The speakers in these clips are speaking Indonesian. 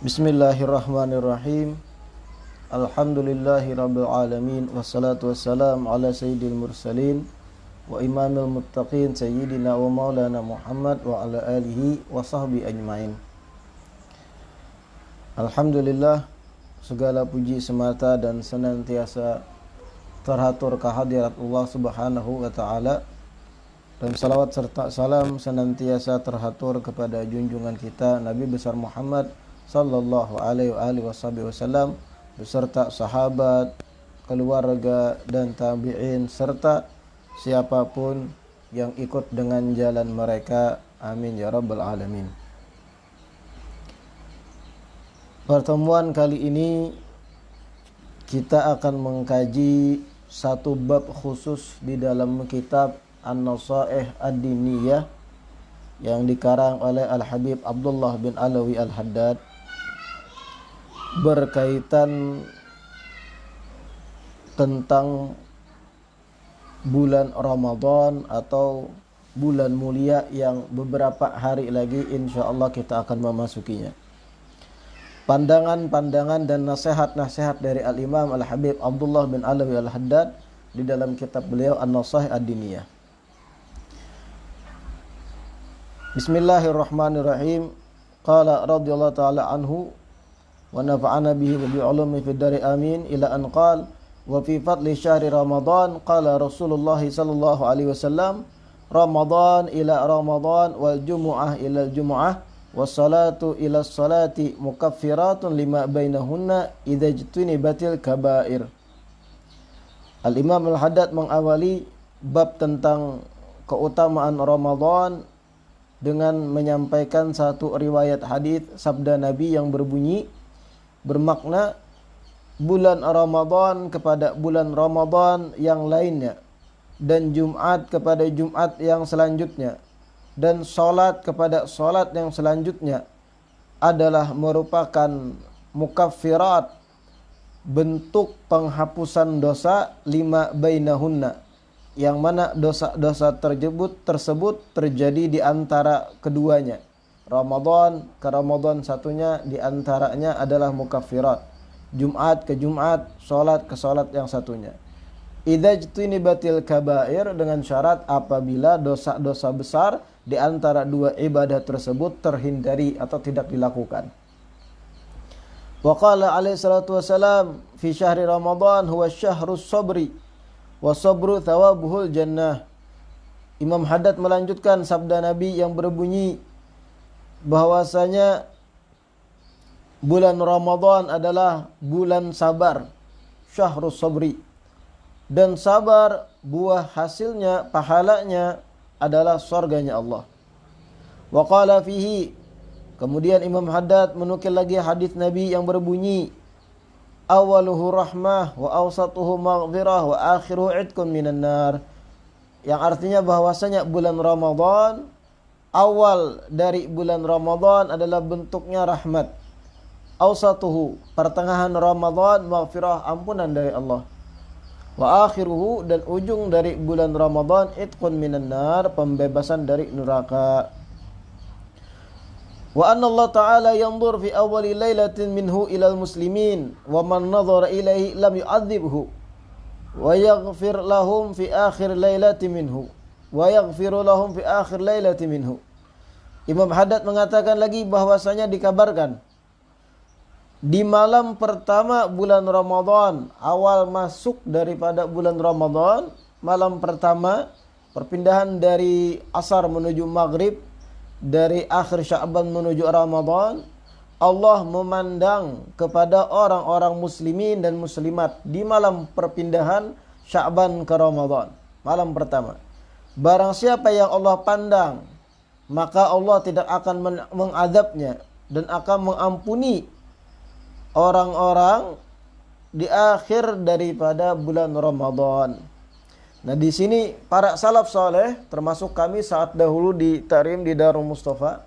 Bismillahirrahmanirrahim. Alhamdulillahirabbil alamin wassalatu wassalamu ala sayyidil mursalin wa imamil muttaqin sayyidina wa maulana Muhammad wa ala alihi wa sahbihi ajmain. Alhamdulillah, segala puji semata dan senantiasa terhatur kehadirat Allah Subhanahu wa taala, dan salawat serta salam senantiasa terhatur kepada junjungan kita Nabi besar Muhammad sallallahu alaihi wasallam beserta sahabat, keluarga dan tabi'in serta siapapun yang ikut dengan jalan mereka. Amin ya rabbal alamin. Pertemuan kali ini kita akan mengkaji satu bab khusus di dalam kitab An-Nasaih Ad-Diniyah yang dikarang oleh Al-Habib Abdullah bin Alawi Al-Haddad, berkaitan tentang bulan Ramadan atau bulan mulia yang beberapa hari lagi insyaallah kita akan memasukinya. Pandangan-pandangan dan nasihat-nasihat dari Al-Imam Al-Habib Abdullah bin Alawi Al-Haddad di dalam kitab beliau An-Nasaih Ad-Diniyah. Bismillahirrahmanirrahim. Qala radhiyallahu ta'ala anhu wa nafa'ana bihi wa bi'ulumi fid dari amin ila an qala wa fi fadli syahri Ramadan qala Rasulullah sallallahu alaihi wasallam Ramadan ila Ramadan wal jumu'ah ila jumu'ah was salatu ila salati mukaffiratun lima bainahunna idza jtunibatil kaba'ir. Al-Imam Al-Haddad mengawali bab tentang keutamaan Ramadan dengan menyampaikan satu riwayat hadis sabda Nabi yang bermakna bulan Ramadan kepada bulan Ramadan yang lainnya, dan Jumat kepada Jumat yang selanjutnya, dan salat kepada salat yang selanjutnya adalah merupakan mukaffirat, bentuk penghapusan dosa lima bainahunna, yang mana dosa-dosa tersebut terjadi di antara keduanya. Ramadan ke Ramadan satunya di antaranya adalah mukaffirat. Jumat ke Jumat, salat ke salat yang satunya. Idza jtunibatil kaba'ir, dengan syarat apabila dosa-dosa besar di antara dua ibadah tersebut terhindari atau tidak dilakukan. Wa qala alaihi salatu wasalam fi syahri Ramadan huwa syahrus sabri wa sabru thawabuhul jannah. Imam Haddad melanjutkan sabda Nabi yang berbunyi bahwasanya bulan Ramadan adalah bulan sabar, syahrus sabri, dan sabar buah hasilnya, pahalanya adalah surganya Allah. Wa qala fihi, kemudian Imam Haddad menukil lagi hadis Nabi yang berbunyi awaluhu rahmah wa awsatuhu maghfirah wa akhiruhu idkun minan nar, yang artinya bahwasanya bulan Ramadan, awal dari bulan Ramadan adalah bentuknya rahmat, awsatuhu pertengahan Ramadan maghfirah ampunan dari Allah, wa akhiruhu dan ujung dari bulan Ramadan idkun minan nar pembebasan dari neraka. Wa anna Allah ta'ala yanzur fi awwali lailatin minhu ilal muslimin wa man nadhara ilaihi lam yu'adzibhu wa yaghfir lahum fi akhir lailati minhu wa yaghfiru lahum fi akhir lailati minhu. Imam Haddad mengatakan lagi bahwasanya dikabarkan di malam pertama bulan Ramadan, awal masuk daripada bulan Ramadan, malam pertama perpindahan dari asar menuju maghrib, dari akhir Sya'ban menuju Ramadan, Allah memandang kepada orang-orang muslimin dan muslimat di malam perpindahan Sya'ban ke Ramadan, malam pertama. Barang siapa yang Allah pandang, maka Allah tidak akan mengadabnya dan akan mengampuni orang-orang di akhir daripada bulan Ramadan. Nah, di sini para salaf saleh termasuk kami saat dahulu di Tarim di Darul Mustafa,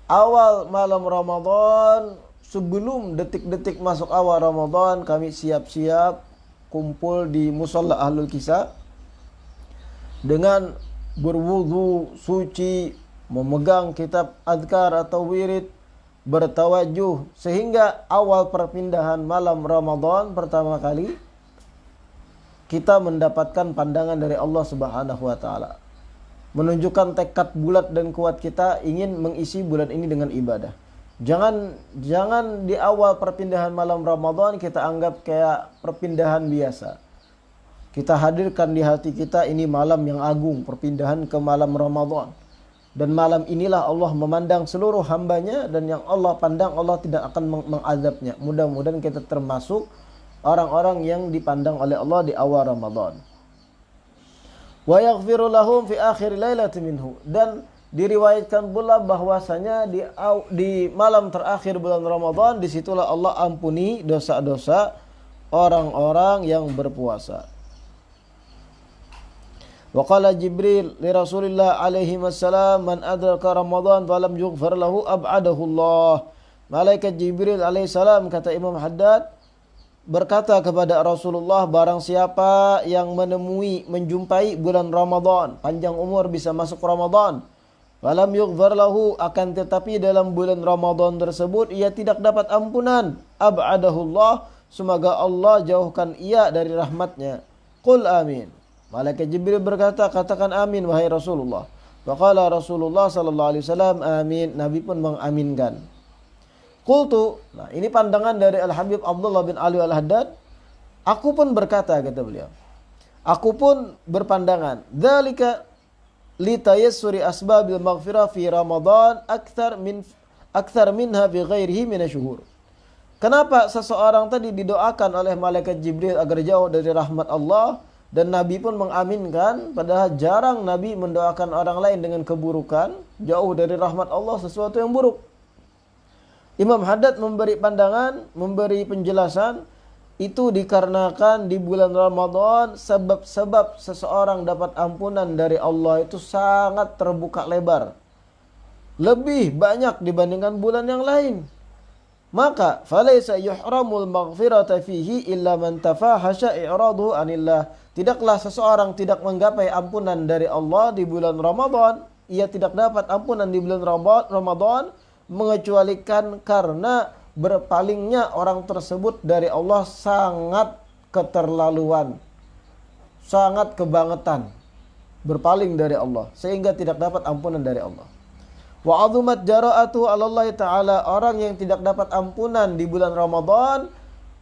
awal malam Ramadan, sebelum detik-detik masuk awal Ramadan, kami siap-siap kumpul di Musalla Ahlul Kisah dengan berwudu suci, memegang kitab adkar atau wirid, bertawajuh, sehingga awal perpindahan malam Ramadan pertama kali kita mendapatkan pandangan dari Allah Subhanahu wa taala. Menunjukkan tekad bulat dan kuat kita ingin mengisi bulan ini dengan ibadah. Jangan di awal perpindahan malam Ramadan kita anggap kayak perpindahan biasa. Kita hadirkan di hati kita ini malam yang agung, perpindahan ke malam Ramadan. Dan malam inilah Allah memandang seluruh hambanya, dan yang Allah pandang Allah tidak akan mengazabnya. Mudah-mudahan kita termasuk orang-orang yang dipandang oleh Allah di awal Ramadan. Wa yaghfiru lahum fi akhir lailati minhu. Dan diriwayatkan pula bahwasanya di malam terakhir bulan Ramadan disitulah Allah ampuni dosa-dosa orang-orang yang berpuasa. Wa qala Jibril li Rasulillah alaihi wassalam man adraka Ramadan falam yughfar lahu ab'adahu Allah. Malaikat Jibril alaihi salam, kata Imam Haddad, berkata kepada Rasulullah, barang siapa yang menjumpai bulan Ramadan, panjang umur bisa masuk Ramadan, falam yughfar lahu, akan tetapi dalam bulan Ramadan tersebut ia tidak dapat ampunan, ab'adahullah, semoga Allah jauhkan ia dari rahmatnya. Qul amin. Malaikat Jibril berkata, katakan amin wahai Rasulullah. Faqala Rasulullah sallallahu alaihi wasallam amin. Nabi pun mengaminkan. Qultu, nah ini pandangan dari Al-Habib Abdullah bin Ali Al-Haddad. Aku pun berkata, kata beliau, aku pun berpandangan, dzalika li tayassuri asbabil maghfirah fi Ramadan akthar minha fi ghairihi minasyuhur. Kenapa seseorang tadi didoakan oleh malaikat Jibril agar jauh dari rahmat Allah, dan Nabi pun mengaminkan, padahal jarang Nabi mendoakan orang lain dengan keburukan, jauh dari rahmat Allah, sesuatu yang buruk. Imam Haddad memberi pandangan, memberi penjelasan, itu dikarenakan di bulan Ramadan sebab-sebab seseorang dapat ampunan dari Allah itu sangat terbuka lebar. Lebih banyak dibandingkan bulan yang lain. Maka falaisa yuhramul maghfirata fihi illa man tafahasha i'raduhu anillah. Tidaklah seseorang tidak menggapai ampunan dari Allah di bulan Ramadan, ia tidak dapat ampunan di bulan Ramadan mengecualikan karena berpalingnya orang tersebut dari Allah sangat keterlaluan, sangat kebangetan, berpaling dari Allah sehingga tidak dapat ampunan dari Allah. Wa azumat jara'atu 'ala Allah taala, orang yang tidak dapat ampunan di bulan Ramadan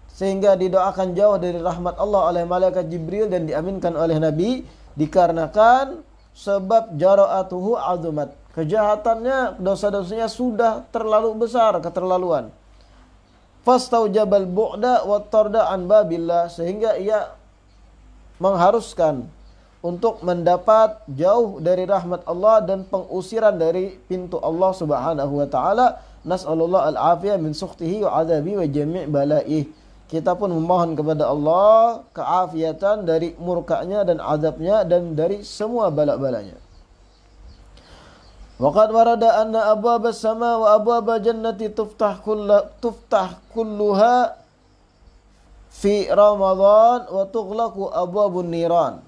sehingga didoakan jauh dari rahmat Allah oleh malaikat Jibril dan diaminkan oleh Nabi, dikarenakan sebab jara'atuhu azumat, kejahatannya, dosa-dosanya sudah terlalu besar, keterlaluan. Fastaujabal bu'da wa tarda an babillah, sehingga ia mengharuskan untuk mendapat jauh dari rahmat Allah dan pengusiran dari pintu Allah Subhanahu wa taala. Nas'alullah al-afiyah min sukhtihi wa adzabi wa jami' bala'ih. Kita pun memohon kepada Allah keafiatan dari murkanya dan azabnya dan dari semua bala-balanya. Waqad warada anna abwabas sama wa abwabal jannati tuftah kulluha fi Ramadan wa tughlaqu abwabun niran.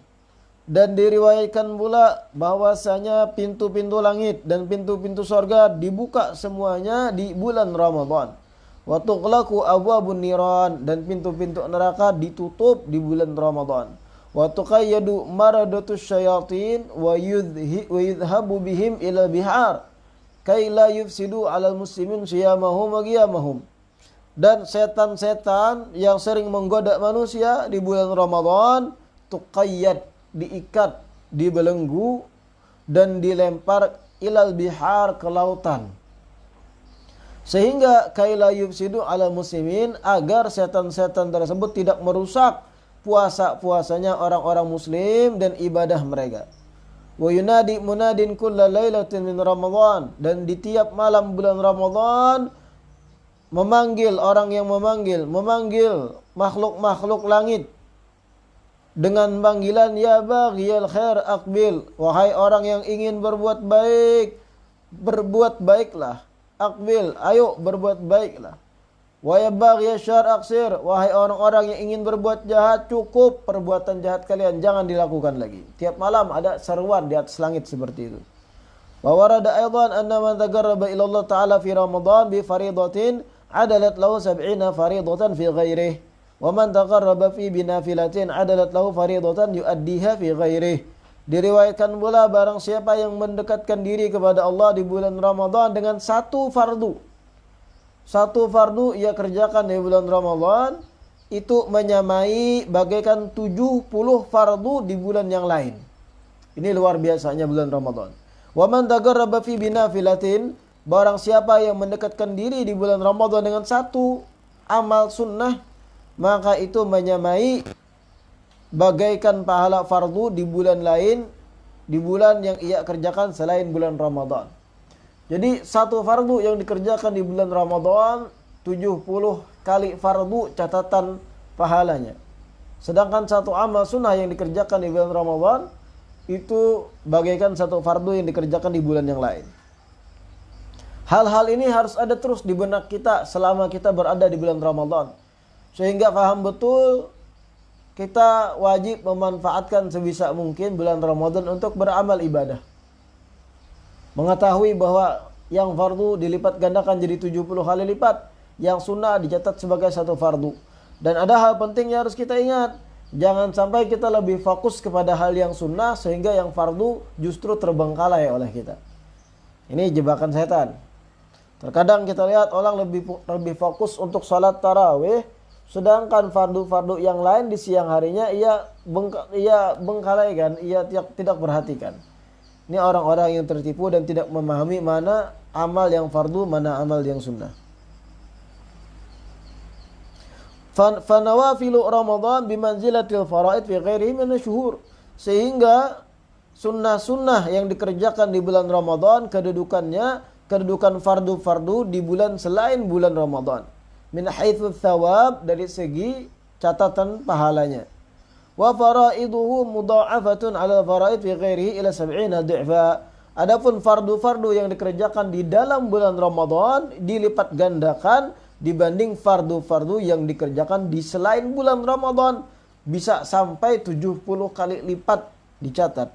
Dan diriwayatkan pula bahwasanya pintu-pintu langit dan pintu-pintu surga dibuka semuanya di bulan Ramadan. Wa tughlaqu abwabun niran, dan pintu-pintu neraka ditutup di bulan Ramadan. Wa tuqayyadu maradatus syayatin wa yudhabu bihim ila bihar kay la yufsidu 'alal muslimin siyamahum wa qiyamahum. Dan setan-setan yang sering menggoda manusia di bulan Ramadan tuqayyad, diikat, dibelenggu dan dilempar ilal bihar, ke lautan, sehingga kaila yufsidu ala muslimin, agar setan-setan tersebut tidak merusak puasa-puasanya orang-orang muslim dan ibadah mereka. Wa yunadi munadin kulla lailatin min Ramadan, dan di tiap malam bulan Ramadan memanggil orang yang memanggil makhluk-makhluk langit dengan panggilan ya baghiyal khair aqbil, wahai orang yang ingin berbuat baik, berbuat baiklah. Aqbil, ayo berbuat baiklah. Wa ya baghiya syarr aqsir, wahai orang-orang yang ingin berbuat jahat, cukup perbuatan jahat kalian, jangan dilakukan lagi. Tiap malam ada seruan di atas langit seperti itu. Wa warada aidan anna man taqarraba ila Allah Ta'ala fi Ramadan bi faridatin adalat lahu 70 faridatan fi ghairihi. Wa man taqarraba fi binafilatin adalat lahu faridatan yuaddiha fi ghairihi. Diriwayatkan pula barang siapa yang mendekatkan diri kepada Allah di bulan Ramadan dengan satu fardu. Satu fardu ia kerjakan di bulan Ramadan, itu menyamai bagaikan 70 fardu di bulan yang lain. Ini luar biasanya bulan Ramadan. Wa man taqarraba fi binafilatin, barang siapa yang mendekatkan diri di bulan Ramadan dengan satu amal sunnah, maka itu menyamai bagaikan pahala fardu di bulan lain, di bulan yang ia kerjakan selain bulan Ramadan. Jadi satu fardu yang dikerjakan di bulan Ramadan 70 kali fardu catatan pahalanya. Sedangkan satu amal sunnah yang dikerjakan di bulan Ramadan itu bagaikan satu fardu yang dikerjakan di bulan yang lain. Hal-hal ini harus ada terus di benak kita selama kita berada di bulan Ramadan. Sehingga paham betul kita wajib memanfaatkan sebisa mungkin bulan Ramadan untuk beramal ibadah. Mengetahui bahwa yang fardu dilipat gandakan jadi 70 kali lipat, yang sunnah dicatat sebagai satu fardu. Dan ada hal penting yang harus kita ingat. Jangan sampai kita lebih fokus kepada hal yang sunnah sehingga yang fardu justru terbengkalai oleh kita. Ini jebakan setan. Terkadang kita lihat orang lebih fokus untuk sholat tarawih, sedangkan fardu-fardu yang lain di siang harinya ia bengkalaikan, ia tidak perhatikan. Ini orang-orang yang tertipu dan tidak memahami mana amal yang fardu, mana amal yang sunnah. Fanawafilu Ramadan bimanzilatil faraid fi ghairihi min asyhur. Sehingga sunnah-sunnah yang dikerjakan di bulan Ramadan kedudukan fardu-fardu di bulan selain bulan Ramadan. Min haitsu thawab, dari segi catatan pahalanya. Wa faraiduhu mudha'afatun 'ala faraid fi ghairihi ila 70 dhi'fa. Adapun fardu-fardu yang dikerjakan di dalam bulan Ramadan dilipat gandakan dibanding fardu-fardu yang dikerjakan di selain bulan Ramadan, bisa sampai 70 kali lipat dicatat.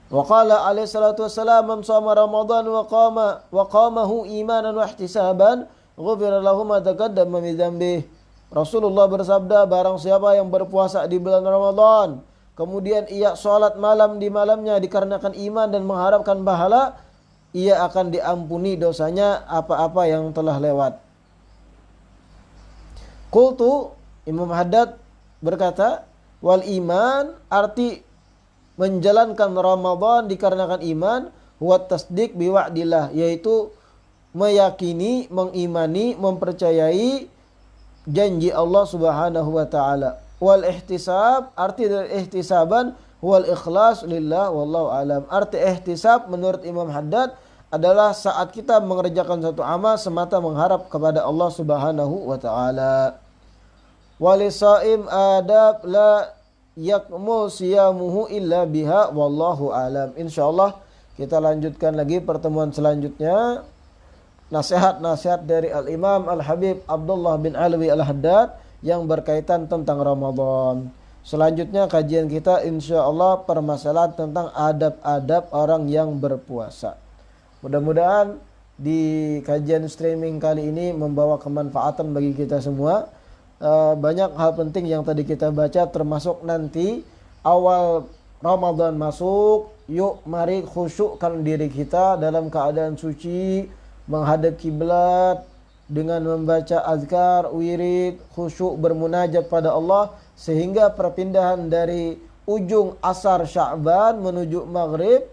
Wa qala alaihi salatu wassalam, man shoma Ramadan wa qamahu imanan wa ihtisaban ghufira lahu ma taqaddama min dzambihi. Rasulullah bersabda, barang siapa yang berpuasa di bulan Ramadan, kemudian ia sholat malam di malamnya dikarenakan iman dan mengharapkan pahala, ia akan diampuni dosanya apa-apa yang telah lewat. Qultu, Imam Haddad berkata, wal iman, arti menjalankan Ramadan dikarenakan iman, huwa tasdik biwa'dillah, yaitu meyakini, mengimani, mempercayai janji Allah Subhanahu wa taala. Wal ihtisab, arti dari ihtisaban, wal ikhlas lillah wallahu alam. Arti ihtisab menurut Imam Haddad adalah saat kita mengerjakan satu amal semata mengharap kepada Allah Subhanahu wa taala. Walisaim adab la yakmul siyamuhu illa biha wallahu alam. Insyaallah kita lanjutkan lagi pertemuan selanjutnya nasihat-nasihat dari Al-Imam Al-Habib Abdullah bin Alwi Al-Haddad yang berkaitan tentang Ramadan. Selanjutnya kajian kita insyaallah permasalahan tentang adab-adab orang yang berpuasa. Mudah-mudahan di kajian streaming kali ini membawa kemanfaatan bagi kita semua. Banyak hal penting yang tadi kita baca, termasuk nanti awal Ramadan masuk, yuk mari khusyukkan diri kita dalam keadaan suci, menghadap kiblat dengan membaca azkar, wirid, khusyuk bermunajat pada Allah, sehingga perpindahan dari ujung asar Sya'ban menuju Maghrib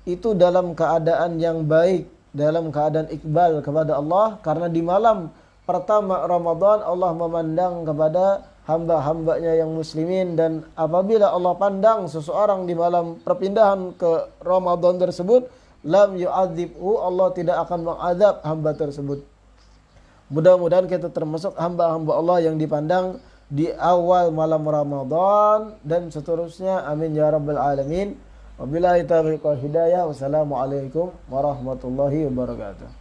itu dalam keadaan yang baik, dalam keadaan iqbal kepada Allah, karena di malam pertama Ramadan Allah memandang kepada hamba-hambanya yang muslimin, dan apabila Allah pandang seseorang di malam perpindahan ke Ramadan tersebut, lam yu'adzibhu, Allah tidak akan mengazab hamba tersebut. Mudah-mudahan kita termasuk hamba-hamba Allah yang dipandang di awal malam Ramadan dan seterusnya. Amin ya rabbal alamin. Wabillahi taufiq wal hidayah. Wassalamualaikum warahmatullahi wabarakatuh.